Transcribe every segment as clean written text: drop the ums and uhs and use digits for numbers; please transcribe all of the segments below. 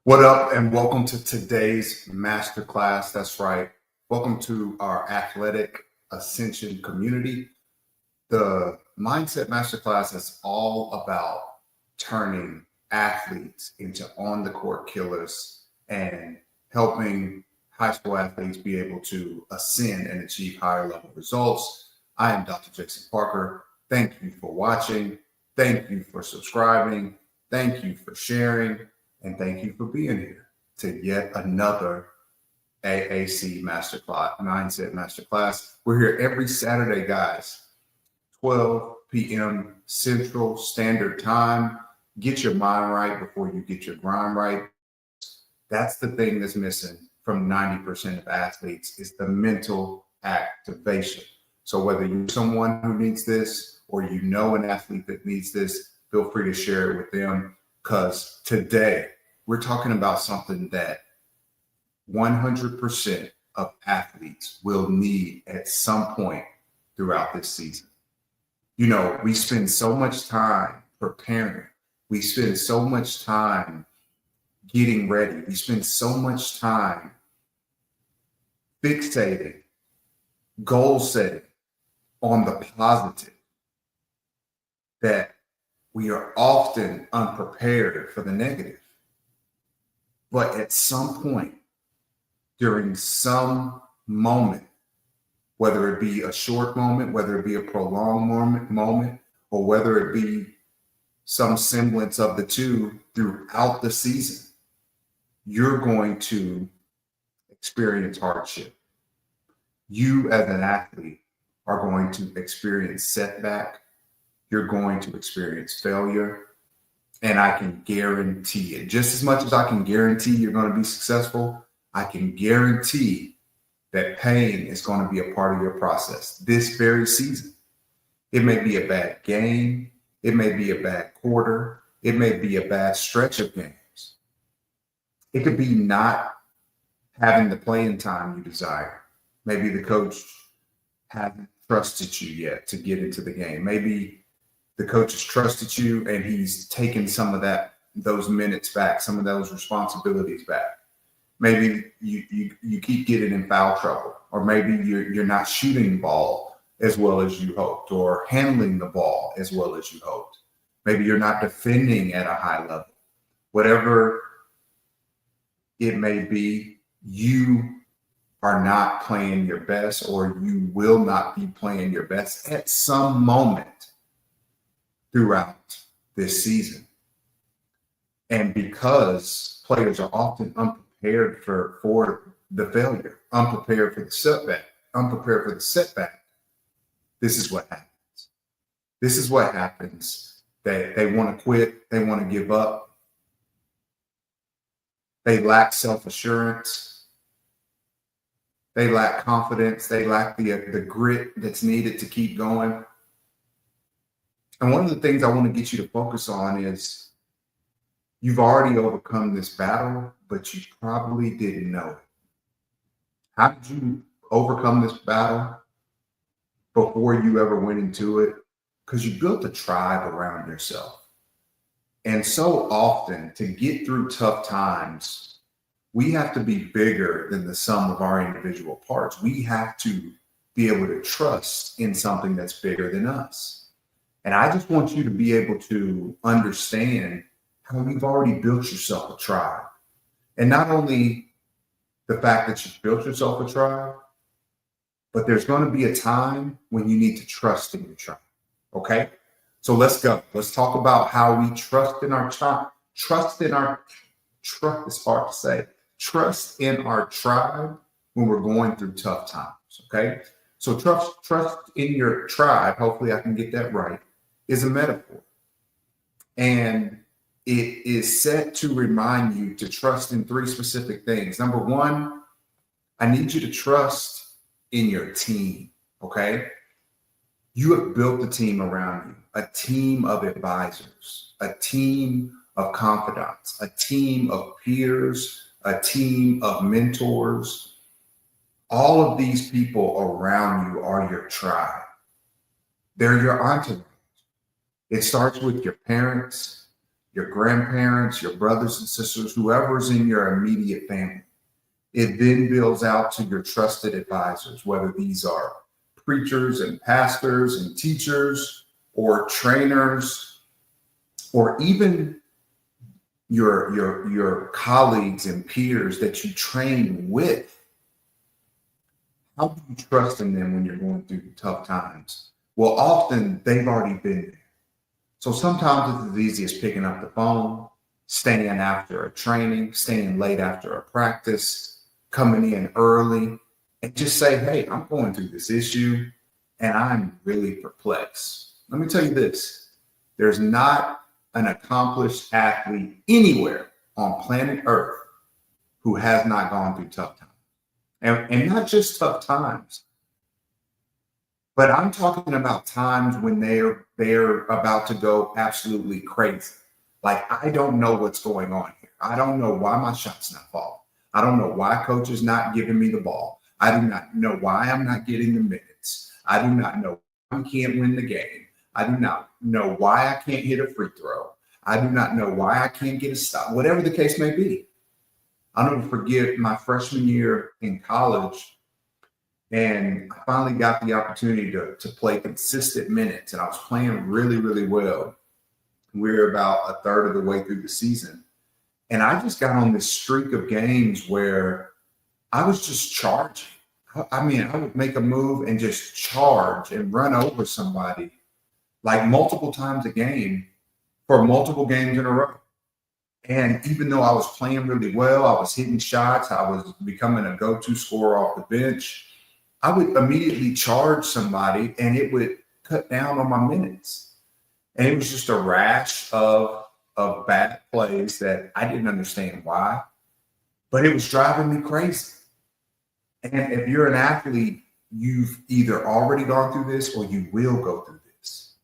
What up, and welcome to today's masterclass. That's right. Welcome to our athletic ascension community. The Mindset Masterclass is all about turning athletes into on the court killers and helping high school athletes be able to ascend and achieve higher level results. I am Dr. Jason Parker. Thank you for watching. Thank you for subscribing. Thank you for sharing. And thank you for being here to yet another AAC Masterclass, Mindset Masterclass. We're here every Saturday, guys, 12 p.m. Central Standard Time. Get your mind right before you get your grind right. That's the thing that's missing from 90% of athletes is the mental activation. So whether you're someone who needs this or you know an athlete that needs this, feel free to share it with them. Because today we're talking about something that 100% of athletes will need at some point throughout this season. You know, we spend so much time preparing. We spend so much time getting ready. We spend so much time fixating, goal setting on the positive that we are often unprepared for the negative. But at some point, during some moment, whether it be a short moment, whether it be a prolonged moment, or whether it be some semblance of the two throughout the season, you're going to experience hardship. You as an athlete are going to experience setback. You're going to experience failure. And I can guarantee it. Just as much as I can guarantee you're going to be successful, I can guarantee that pain is going to be a part of your process this very season. It may be a bad game. It may be a bad quarter. It may be a bad stretch of games. It could be not having the playing time you desire. Maybe the coach hasn't trusted you yet to get into the game. Maybe the coach has trusted you and he's taken some of those minutes back, some of those responsibilities back. Maybe you keep getting in foul trouble, or maybe you're not shooting the ball as well as you hoped, or handling the ball as well as you hoped. Maybe you're not defending at a high level. Whatever it may be, you are not playing your best, or you will not be playing your best at some moment throughout this season. And because players are often unprepared for the failure, unprepared for the setback, this is what happens. This is what happens. They want to quit. They want to give up. They lack self-assurance. They lack confidence. They lack the grit that's needed to keep going. And one of the things I want to get you to focus on is you've already overcome this battle, but you probably didn't know it. How did you overcome this battle before you ever went into it? Because you built a tribe around yourself. And so often, to get through tough times, we have to be bigger than the sum of our individual parts. We have to be able to trust in something that's bigger than us. And I just want you to be able to understand how you've already built yourself a tribe. And not only the fact that you've built yourself a tribe, but there's going to be a time when you need to trust in your tribe. Okay? So let's go. Let's talk about how we trust in our tribe. Trust is hard to say. Trust in our tribe when we're going through tough times. Okay? So trust in your tribe, hopefully I can get that right, is a metaphor. And it is set to remind you to trust in three specific things. Number one, I need you to trust in your team, okay? You have built a team around you, a team of advisors, a team of confidants, a team of peers, a team of mentors. All of these people around you are your tribe. They're your entourage. It starts with your parents. your grandparents, your brothers and sisters, whoever's in your immediate family. It then builds out to your trusted advisors, whether these are preachers and pastors and teachers or trainers, or even your colleagues and peers that you train with. How do you trust in them when you're going through tough times? Well, often they've already been there. So sometimes it's as easy as picking up the phone, staying after a training, staying late after a practice, coming in early, and just say, hey, I'm going through this issue and I'm really perplexed. Let me tell you this. There's not an accomplished athlete anywhere on planet Earth who has not gone through tough times. And not just tough times, but I'm talking about times when they're about to go absolutely crazy. Like, I don't know what's going on here. I don't know why my shot's not falling. I don't know why coach is not giving me the ball. I do not know why I'm not getting the minutes. I do not know why I can't win the game. I do not know why I can't hit a free throw. I do not know why I can't get a stop, whatever the case may be. I'll never forget my freshman year in college, and I finally got the opportunity to play consistent minutes, and I was playing really, really well. We were about a third of the way through the season, and I just got on this streak of games where I was just charging. I mean, I would make a move and just charge and run over somebody like multiple times a game for multiple games in a row. And even though I was playing really well, I was hitting shots, I was becoming a go-to scorer off the bench, I would immediately charge somebody and it would cut down on my minutes. And it was just a rash of bad plays that I didn't understand why, but it was driving me crazy. And if you're an athlete, you've either already gone through this or you will go through this.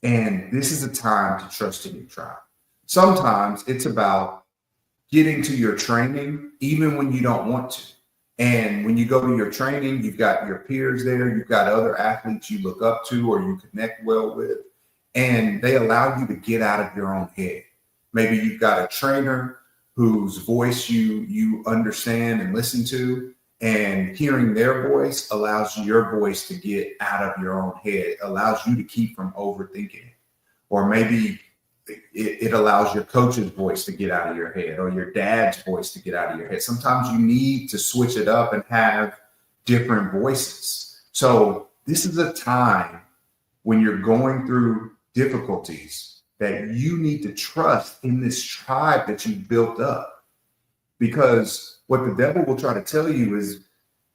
And this is a time to trust in your tribe. Sometimes it's about getting to your training, even when you don't want to. And when you go to your training, you've got your peers there, you've got other athletes you look up to or you connect well with, and they allow you to get out of your own head. Maybe you've got a trainer whose voice you understand and listen to, and hearing their voice allows your voice to get out of your own head, allows you to keep from overthinking it. Or maybe it allows your coach's voice to get out of your head or your dad's voice to get out of your head. Sometimes you need to switch it up and have different voices. So this is a time when you're going through difficulties that you need to trust in this tribe that you've built up. Because what the devil will try to tell you is,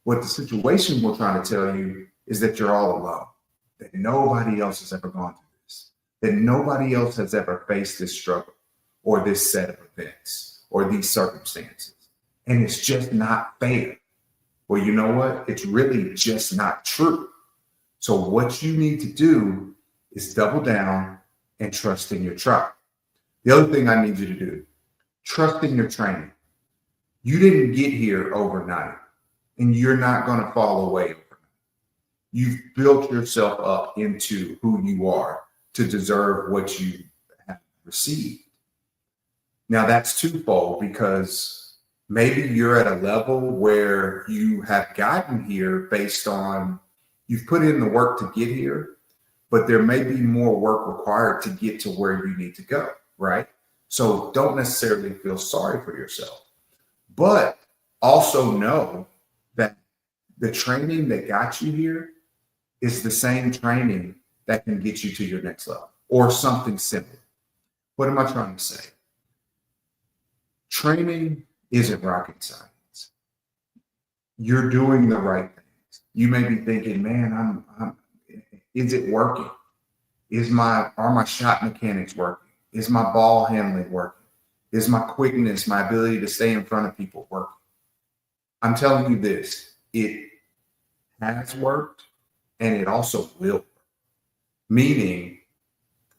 what the situation will try to tell you is that you're all alone, that nobody else has ever gone through this, that nobody else has ever faced this struggle or this set of events or these circumstances. And it's just not fair. Well, you know what? It's really just not true. So what you need to do is double down and trust in your tribe. The other thing I need you to do, trust in your training. You didn't get here overnight, and you're not going to fall away overnight. You've built yourself up into who you are to deserve what you have received. Now, that's twofold, because maybe you're at a level where you have gotten here based on you've put in the work to get here, but there may be more work required to get to where you need to go, right? So don't necessarily feel sorry for yourself. But also know that the training that got you here is the same training that can get you to your next level or something similar. What am I trying to say? Training isn't rocket science. You're doing the right things. You may be thinking, man, is it working? Are my shot mechanics working? Is my ball handling working? Is my quickness, my ability to stay in front of people working? I'm telling you this, it has worked and it also will work. Meaning,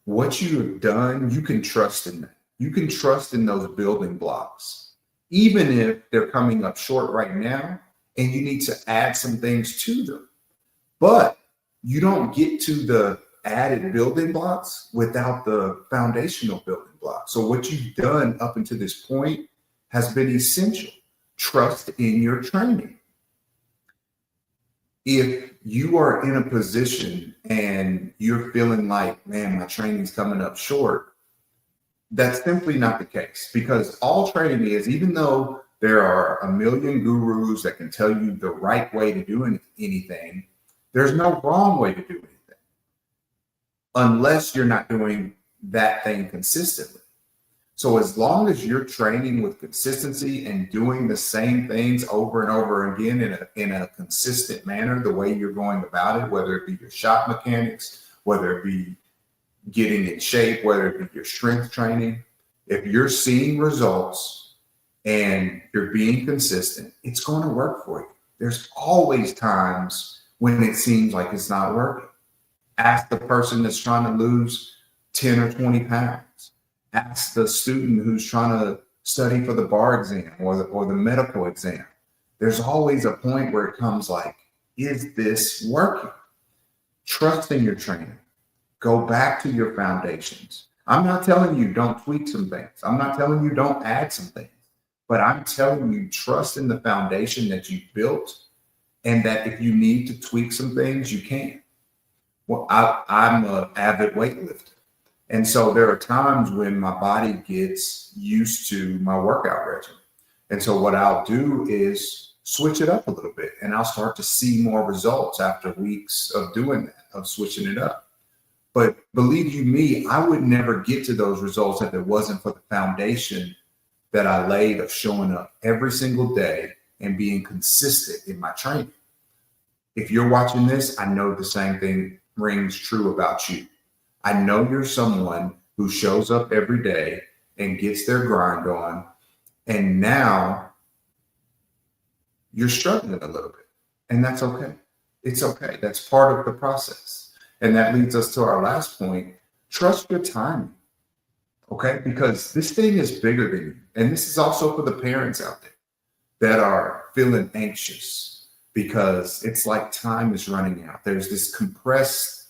what you have done, you can trust in that. You can trust in those building blocks, even if they're coming up short right now and you need to add some things to them. But you don't get to the added building blocks without the foundational building blocks. So what you've done up until this point has been essential. Trust in your training. If you are in a position and you're feeling like, man, my training's coming up short, that's simply not the case, because all training is, even though there are a million gurus that can tell you the right way to do anything, there's no wrong way to do anything unless you're not doing that thing consistently. So as long as you're training with consistency and doing the same things over and over again in a consistent manner, the way you're going about it, whether it be your shot mechanics, whether it be getting in shape, whether it be your strength training, if you're seeing results and you're being consistent, it's going to work for you. There's always times when it seems like it's not working. Ask the person that's trying to lose 10 or 20 pounds. Ask the student who's trying to study for the bar exam or the medical exam. There's always a point where it comes like, is this working? Trust in your training. Go back to your foundations. I'm not telling you don't tweak some things. I'm not telling you don't add some things. But I'm telling you, trust in the foundation that you built, and that if you need to tweak some things, you can. Well, I'm an avid weightlifter. And so there are times when my body gets used to my workout regimen. And so what I'll do is switch it up a little bit, and I'll start to see more results after weeks of doing that, of switching it up. But believe you me, I would never get to those results if it wasn't for the foundation that I laid of showing up every single day and being consistent in my training. If you're watching this, I know the same thing rings true about you. I know you're someone who shows up every day and gets their grind on, and now you're struggling a little bit, and that's okay. It's okay. That's part of the process. And that leads us to our last point. Trust your timing, okay? Because this thing is bigger than you. And this is also for the parents out there that are feeling anxious because it's like time is running out. There's this compressed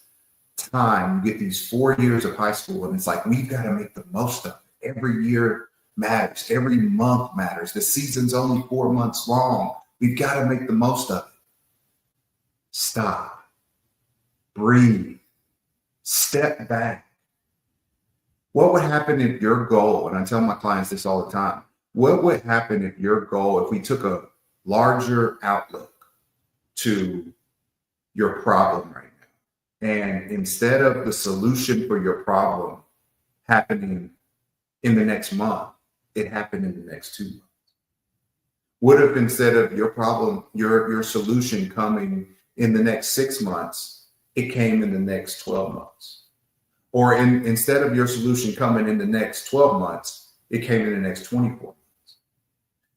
time. You get these 4 years of high school, and it's like, we've got to make the most of it. Every year matters. Every month matters. The season's only 4 months long. We've got to make the most of it. Stop. Breathe. Step back. What would happen if your goal, and I tell my clients this all the time, what would happen if your goal, if we took a larger outlook to your problem right now, and instead of the solution for your problem happening in the next month, it happened in the next 2 months? What if instead of your problem, your solution coming in the next 6 months, it came in the next 12 months? Or instead of your solution coming in the next 12 months, it came in the next 24 months.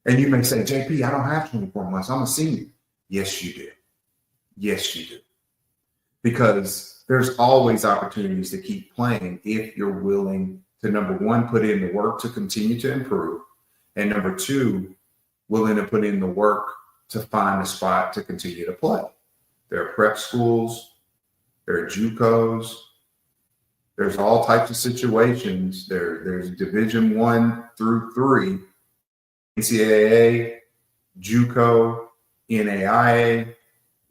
And you may say, JP, I don't have 24 months. I'm a senior. Yes, you do. Yes, you do. Because there's always opportunities to keep playing if you're willing to, number one, put in the work to continue to improve. And number two, willing to put in the work to find a spot to continue to play. There are prep schools. There are JUCOs. There's all types of situations. There's Division 1 through 3, NCAA, JUCO, NAIA.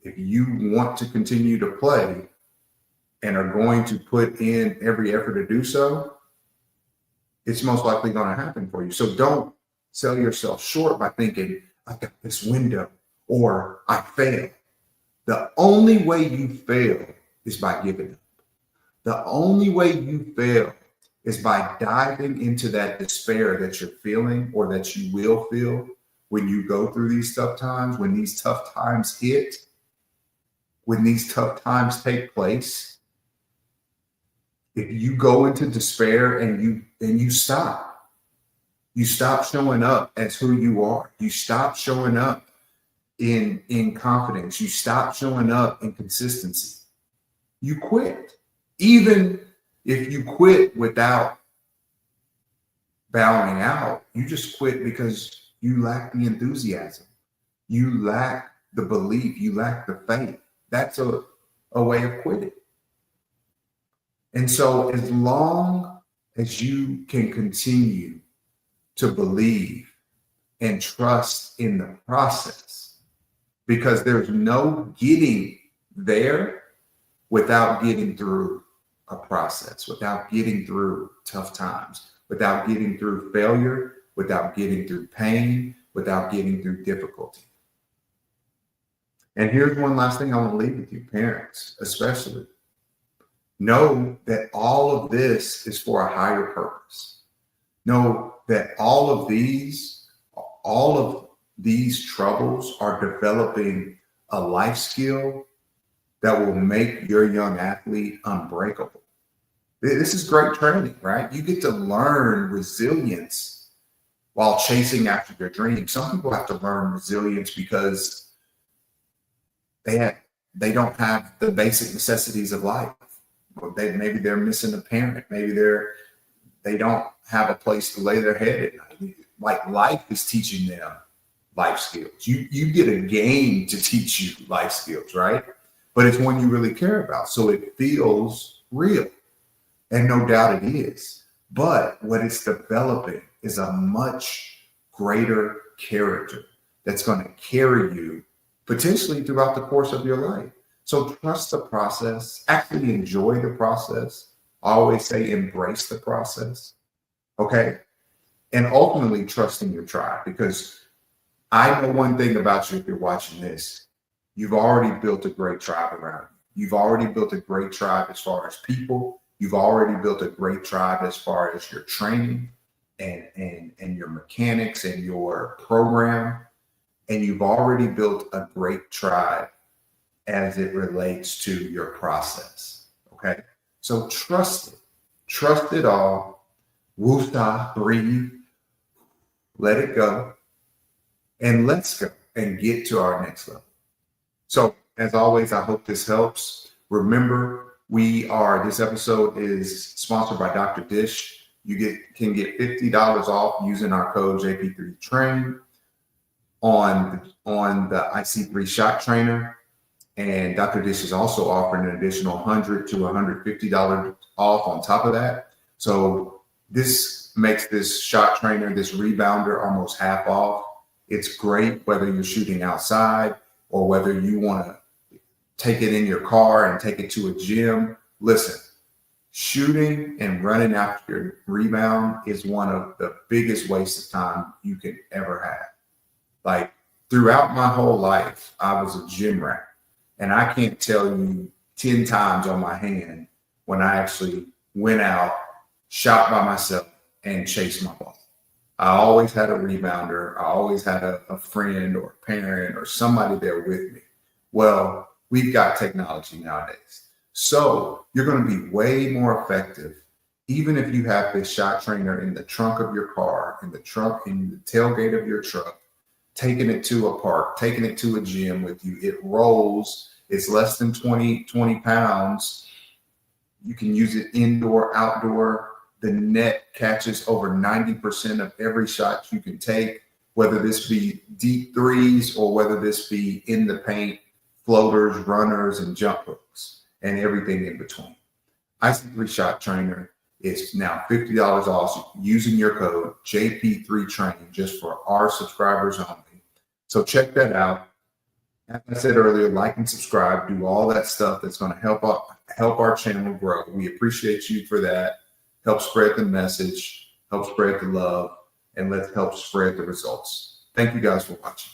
If you want to continue to play and are going to put in every effort to do so, it's most likely going to happen for you. So don't sell yourself short by thinking, I've got this window, or I failed. The only way you fail is by giving up. The only way you fail is by diving into that despair that you're feeling, or that you will feel when you go through these tough times, when these tough times hit, when these tough times take place. If you go into despair and you stop showing up as who you are. You stop showing up in confidence. You stop showing up in consistency. You quit. Even if you quit without bowing out, you just quit because you lack the enthusiasm. You lack the belief. You lack the faith. That's a way of quitting. And so as long as you can continue to believe and trust in the process, because there's no getting there without getting through a process, without getting through tough times, without getting through failure, without getting through pain, without getting through difficulty. And here's one last thing I want to leave with you, parents, especially. Know that all of this is for a higher purpose. Know that all of these troubles are developing a life skill that will make your young athlete unbreakable. This is great training, right? You get to learn resilience while chasing after your dreams. Some people have to learn resilience because they don't have the basic necessities of life. Maybe they're missing a parent. Maybe they don't have a place to lay their head at night. Like, life is teaching them life skills. You get a game to teach you life skills, right? But it's one you really care about. So it feels real. And no doubt it is. But what it's developing is a much greater character that's going to carry you potentially throughout the course of your life. So trust the process, actually enjoy the process. I always say embrace the process, okay? And ultimately trust in your tribe, because I know one thing about you if you're watching this. You've already built a great tribe around you. You've already built a great tribe as far as people. You've already built a great tribe as far as your training and your mechanics and your program. And you've already built a great tribe as it relates to your process, okay? So trust it. Trust it all. Woosah, breathe. Let it go. And let's go and get to our next level. So as always, I hope this helps. Remember, this episode is sponsored by Dr. Dish. You can get $50 off using our code JP3Train on the IC3 Shot Trainer. And Dr. Dish is also offering an additional $100 to $150 off on top of that. So this makes this shot trainer, this rebounder, almost half off. It's great whether you're shooting outside or whether you want to take it in your car and take it to a gym. Listen, shooting and running after your rebound is one of the biggest wastes of time you can ever have. Like, throughout my whole life, I was a gym rat. And I can't tell you 10 times on my hand when I actually went out, shot by myself, and chased my ball. I always had a rebounder. I always had a friend or a parent or somebody there with me. Well, we've got technology nowadays. So you're going to be way more effective, even if you have this shot trainer in the trunk of your car, in the tailgate of your truck, taking it to a park, taking it to a gym with you. It rolls. It's less than 20 pounds. You can use it indoor, outdoor. The net catches over 90% of every shot you can take, whether this be deep threes or whether this be in the paint, floaters, runners, and jump hooks, and everything in between. IC3 Shot Trainer is now $50 off using your code JP3Train just for our subscribers only. So check that out. As I said earlier, like and subscribe, do all that stuff that's going to help our channel grow. We appreciate you for that. Help spread the message, help spread the love, and let's help spread the results. Thank you guys for watching.